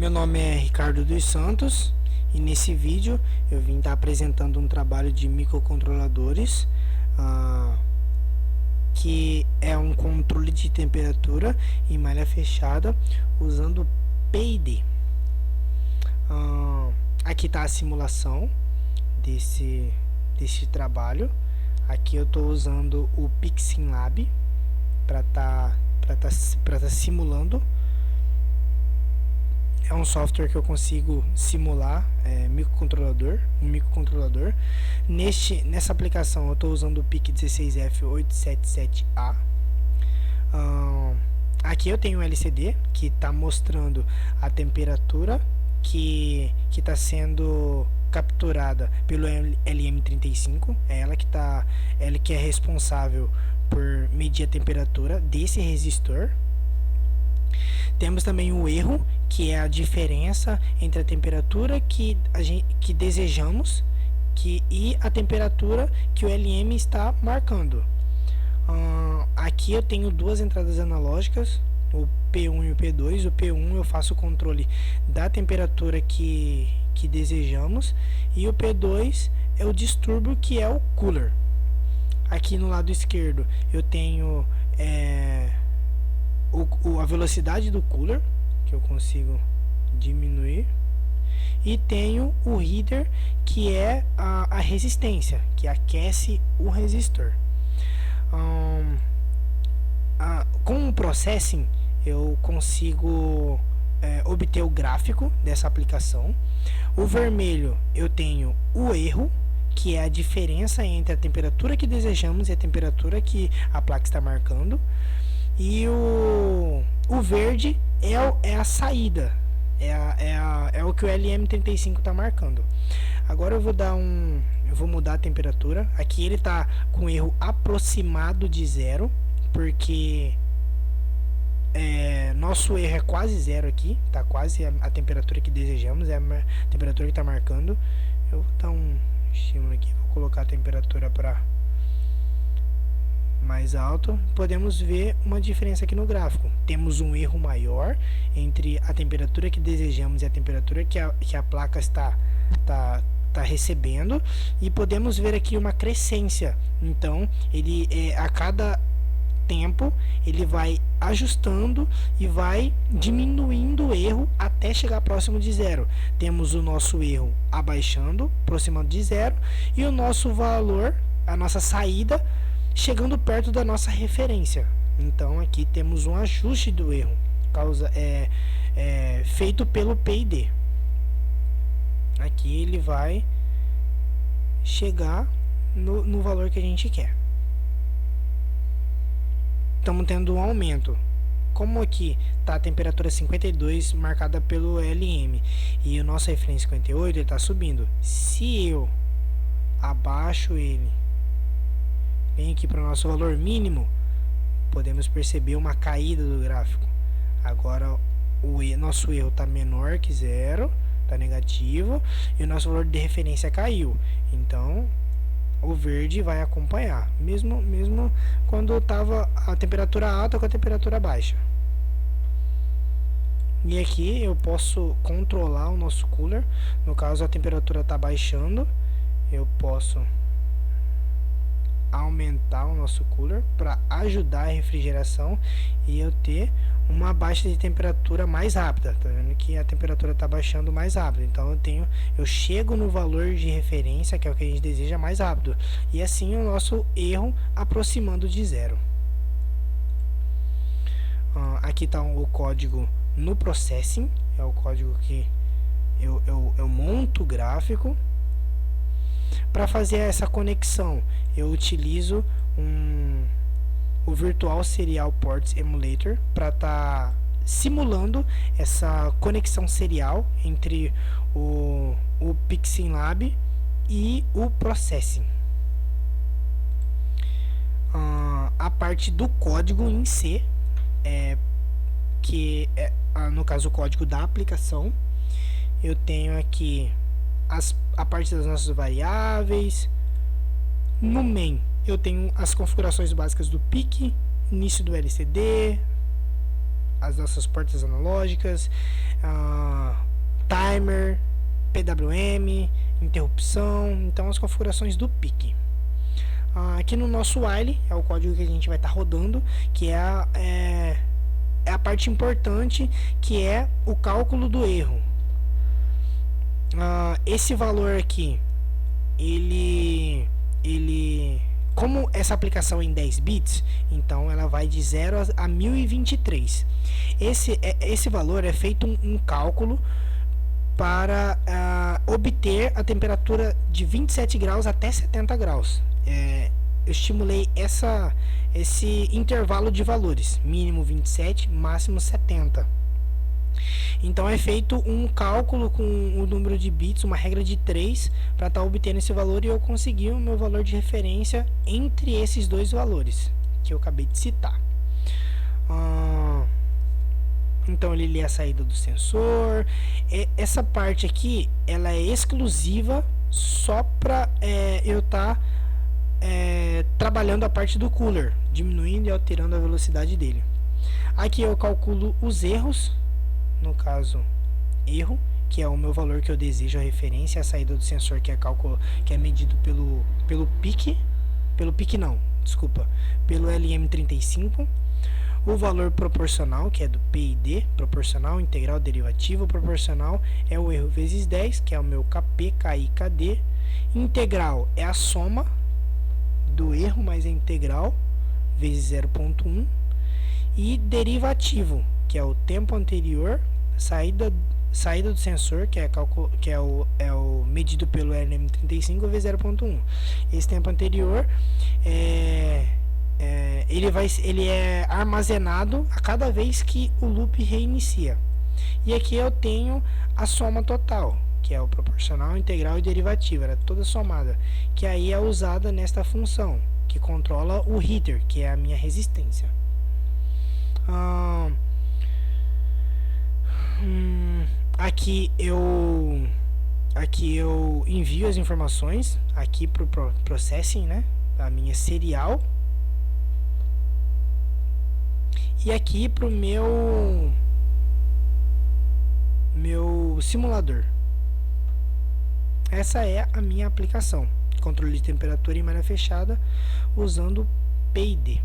Meu nome é Ricardo dos Santos e nesse vídeo eu vim estar apresentando um trabalho de microcontroladores, que é um controle de temperatura em malha fechada usando PID. Aqui está a simulação desse trabalho. Aqui eu estou usando o PixinLab para tá simulando. É um software que eu consigo simular um microcontrolador. Nessa aplicação eu estou usando o PIC16F877A. Aqui eu tenho um LCD que está mostrando a temperatura que está sendo capturada pelo LM35. É ela que é responsável por medir a temperatura desse resistor. Temos também o erro, que é a diferença entre a temperatura que desejamos e a temperatura que o LM está marcando. Aqui eu tenho duas entradas analógicas, o P1 e o P2. O P1 eu faço o controle da temperatura que desejamos, e o P2 é o distúrbio, que é o cooler. Aqui no lado esquerdo eu tenho a velocidade do cooler, que eu consigo diminuir, e tenho o heater, que é a resistência, que aquece o resistor. Com o processing eu consigo obter o gráfico dessa aplicação. O vermelho eu tenho o erro, que é a diferença entre a temperatura que desejamos e a temperatura que a placa está marcando. E o verde é a saída, é o que o LM35 está marcando. Agora eu vou mudar a temperatura. Aqui ele está com erro aproximado de zero, porque nosso erro é quase zero aqui, tá quase a temperatura que desejamos, é a temperatura que está marcando. Eu vou dar um estímulo aqui, vou colocar a temperatura para mais alto. Podemos ver uma diferença aqui no gráfico. Temos um erro maior entre a temperatura que desejamos e a temperatura que a placa está recebendo, e podemos ver aqui uma crescência. Então ele a cada tempo ele vai ajustando e vai diminuindo o erro até chegar próximo de zero. Temos o nosso erro abaixando, aproximando de zero, e o nosso valor, a nossa saída, chegando perto da nossa referência. Então aqui temos um ajuste do erro feito pelo PID. Aqui ele vai chegar no valor que a gente quer. Estamos tendo um aumento. Como aqui está a temperatura 52 marcada pelo LM e o nosso referência 58, ele está subindo. Se eu abaixo ele, vem aqui para o nosso valor mínimo, podemos perceber uma caída do gráfico. Agora nosso erro está menor que zero, está negativo, e o nosso valor de referência caiu. Então o verde vai acompanhar, mesmo quando estava a temperatura alta com a temperatura baixa. E aqui eu posso controlar o nosso cooler. No caso, a temperatura está baixando, eu posso aumentar o nosso cooler para ajudar a refrigeração e eu ter uma baixa de temperatura mais rápida. Tá vendo que a temperatura está baixando mais rápido, então eu chego no valor de referência, que é o que a gente deseja, mais rápido, e assim o nosso erro aproximando de zero. Aqui está o código no processing, é o código que eu monto o gráfico. Para fazer essa conexão, eu utilizo o Virtual Serial Ports Emulator para estar simulando essa conexão serial entre o PixinLab e o Processing. A parte do código em si, no caso o código da aplicação, eu tenho aqui a parte das nossas variáveis. No main eu tenho as configurações básicas do PIC, início do LCD, as nossas portas analógicas, timer, PWM, interrupção, então as configurações do PIC. Aqui no nosso while é o código que a gente vai estar rodando, que é a parte importante, que é o cálculo do erro. Esse valor aqui, como essa aplicação é em 10 bits, então ela vai de 0 a 1023. Esse valor é feito um cálculo para obter a temperatura de 27 graus até 70 graus. Eu estimulei esse intervalo de valores, mínimo 27, máximo 70. Então é feito um cálculo com o número de bits, uma regra de 3, para estar obtendo esse valor, e eu consegui o meu valor de referência entre esses dois valores que eu acabei de citar. Então ele lê a saída do sensor. Essa parte aqui, ela é exclusiva só para eu estar trabalhando a parte do cooler, diminuindo e alterando a velocidade dele. Aqui eu calculo os erros, no caso erro, que é o meu valor que eu desejo, a referência, a saída do sensor, que é medido pelo PIC, pelo LM35. O valor proporcional, que é do PID, proporcional, integral, derivativo. Proporcional é o erro vezes 10, que é o meu KP, KI, KD. Integral é a soma do erro mais a integral, vezes 0,1. E derivativo, que é o tempo anterior, saída do sensor, que é o medido pelo LM35, vezes 0,1. Esse tempo anterior ele é armazenado a cada vez que o loop reinicia. E aqui eu tenho a soma total, que é o proporcional, integral e derivativo, era toda somada, que aí é usada nesta função, que controla o heater, que é a minha resistência. Aqui eu envio as informações aqui para o processing, né, a minha serial, e aqui para o meu simulador. Essa é a minha aplicação, controle de temperatura em malha fechada usando PID.